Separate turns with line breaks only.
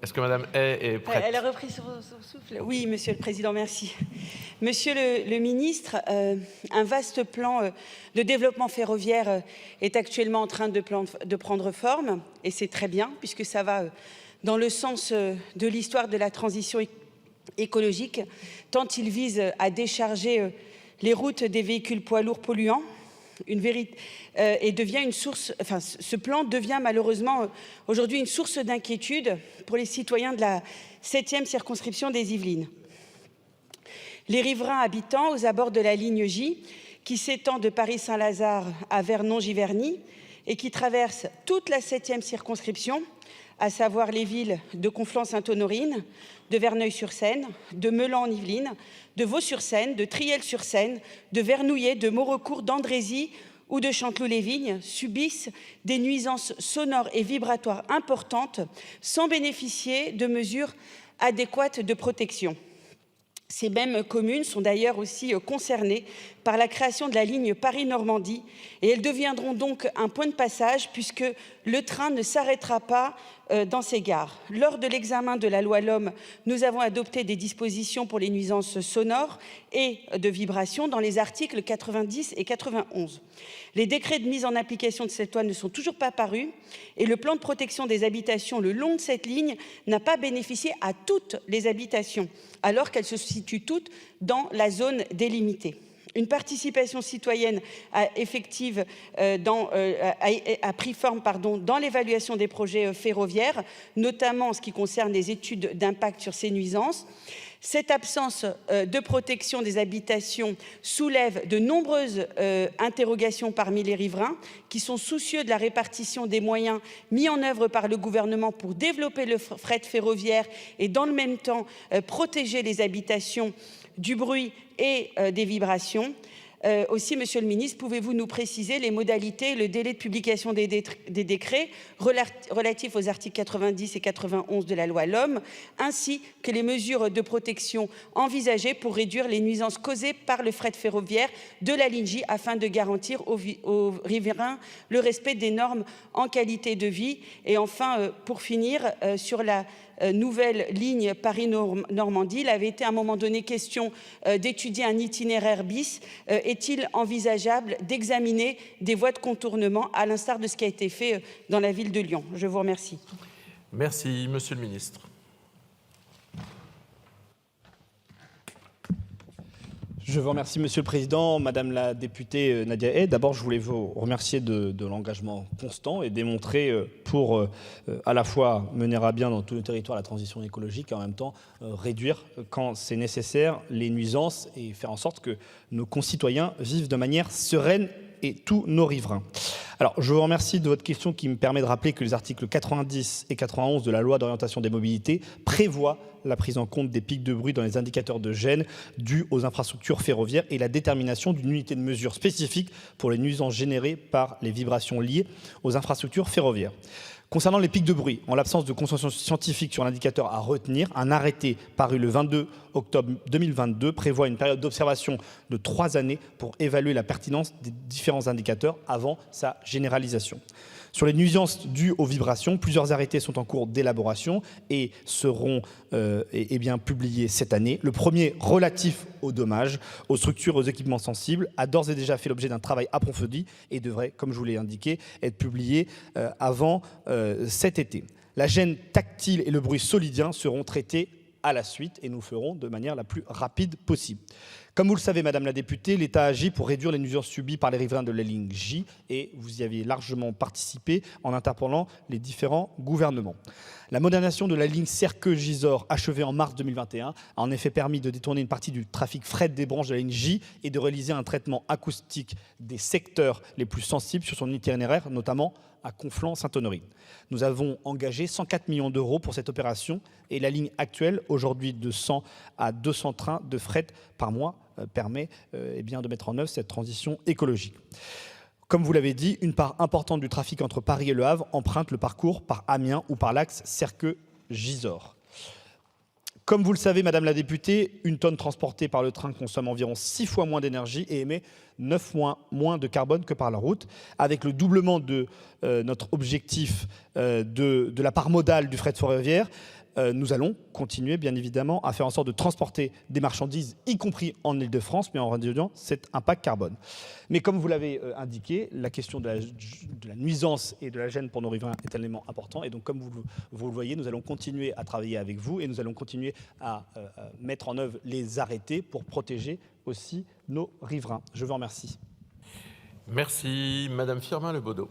Est-ce que Madame Hay est prête?
Elle a repris son souffle. Oui, Monsieur le Président, merci. Monsieur le ministre, un vaste plan de développement ferroviaire est actuellement en train de prendre forme, et c'est très bien, puisque ça va dans le sens de l'histoire de la transition écologique, tant il vise à décharger les routes des véhicules poids lourds polluants. Et devient une source, enfin, ce plan devient malheureusement aujourd'hui une source d'inquiétude pour les citoyens de la 7e circonscription des Yvelines. Les riverains habitants aux abords de la ligne J, qui s'étend de Paris-Saint-Lazare à Vernon-Giverny et qui traverse toute la 7e circonscription, à savoir les villes de Conflans-Sainte-Honorine, de Verneuil-sur-Seine, de Meulan-en-Yvelines, de Vaux-sur-Seine, de Triel-sur-Seine, de Vernouillet, de Maurecourt, d'Andrézy ou de Chanteloup-les-Vignes subissent des nuisances sonores et vibratoires importantes sans bénéficier de mesures adéquates de protection. Ces mêmes communes sont d'ailleurs aussi concernées par la création de la ligne Paris-Normandie et elles deviendront donc un point de passage puisque le train ne s'arrêtera pas dans ces gares. Lors de l'examen de la loi LOM, nous avons adopté des dispositions pour les nuisances sonores et de vibrations dans les articles 90 et 91. Les décrets de mise en application de cette loi ne sont toujours pas parus et le plan de protection des habitations le long de cette ligne n'a pas bénéficié à toutes les habitations, alors qu'elles se situent toutes dans la zone délimitée. Une participation citoyenne effective a pris forme dans l'évaluation des projets ferroviaires, notamment en ce qui concerne les études d'impact sur ces nuisances. Cette absence de protection des habitations soulève de nombreuses interrogations parmi les riverains qui sont soucieux de la répartition des moyens mis en œuvre par le gouvernement pour développer le fret ferroviaire et dans le même temps protéger les habitations du bruit et des vibrations. Aussi, Monsieur le Ministre, pouvez-vous nous préciser les modalités et le délai de publication des décrets relatifs aux articles 90 et 91 de la loi LOM, ainsi que les mesures de protection envisagées pour réduire les nuisances causées par le fret ferroviaire de la ligne J afin de garantir aux riverains le respect des normes en qualité de vie. Et enfin, pour finir, sur la nouvelle ligne Paris-Normandie, il avait été à un moment donné question d'étudier un itinéraire bis. Est-il envisageable d'examiner des voies de contournement à l'instar de ce qui a été fait dans la ville de Lyon? Je vous remercie.
Merci, Monsieur le Ministre.
Je vous remercie, Monsieur le Président. Madame la députée Nadia Hay, d'abord, je voulais vous remercier de l'engagement constant et démontrer pour à la fois mener à bien dans tous les territoires la transition écologique et en même temps réduire, quand c'est nécessaire, les nuisances et faire en sorte que nos concitoyens vivent de manière sereine et tous nos riverains. Alors, je vous remercie de votre question qui me permet de rappeler que les articles 90 et 91 de la loi d'orientation des mobilités prévoient la prise en compte des pics de bruit dans les indicateurs de gêne dus aux infrastructures ferroviaires et la détermination d'une unité de mesure spécifique pour les nuisances générées par les vibrations liées aux infrastructures ferroviaires. Concernant les pics de bruit, en l'absence de consensus scientifique sur l'indicateur à retenir, un arrêté paru le 22 octobre 2022 prévoit une période d'observation de 3 années pour évaluer la pertinence des différents indicateurs avant sa généralisation. Sur les nuisances dues aux vibrations, plusieurs arrêtés sont en cours d'élaboration et seront publiés cette année. Le premier, relatif aux dommages, aux structures et aux équipements sensibles, a d'ores et déjà fait l'objet d'un travail approfondi et devrait, comme je vous l'ai indiqué, être publié avant cet été. La gêne tactile et le bruit solidien seront traités à la suite et nous le ferons de manière la plus rapide possible. Comme vous le savez, Madame la députée, l'État agit pour réduire les nuisances subies par les riverains de la ligne J et vous y aviez largement participé en interpellant les différents gouvernements. La modernisation de la ligne Serqueux-Gisors, achevée en mars 2021, a en effet permis de détourner une partie du trafic fret des branches de la ligne J et de réaliser un traitement acoustique des secteurs les plus sensibles sur son itinéraire, notamment à Conflans-Sainte-Honorine. Nous avons engagé 104 millions d'euros pour cette opération et la ligne actuelle, aujourd'hui de 100 à 200 trains de fret par mois, permet de mettre en œuvre cette transition écologique. Comme vous l'avez dit, une part importante du trafic entre Paris et Le Havre emprunte le parcours par Amiens ou par l'axe Serqueux-Gisors. Comme vous le savez, Madame la députée, une tonne transportée par le train consomme environ 6 fois moins d'énergie et émet 9 fois moins de carbone que par la route. Avec le doublement de notre objectif de la part modale du fret ferroviaire, nous allons continuer, bien évidemment, à faire en sorte de transporter des marchandises, y compris en Île-de-France, mais en réduisant cet impact carbone. Mais comme vous l'avez indiqué, la question de la nuisance et de la gêne pour nos riverains est un élément important. Et donc, comme vous le voyez, nous allons continuer à travailler avec vous et nous allons continuer à mettre en œuvre les arrêtés pour protéger aussi nos riverains. Je vous remercie.
Merci. Madame Firmin Le Bodo.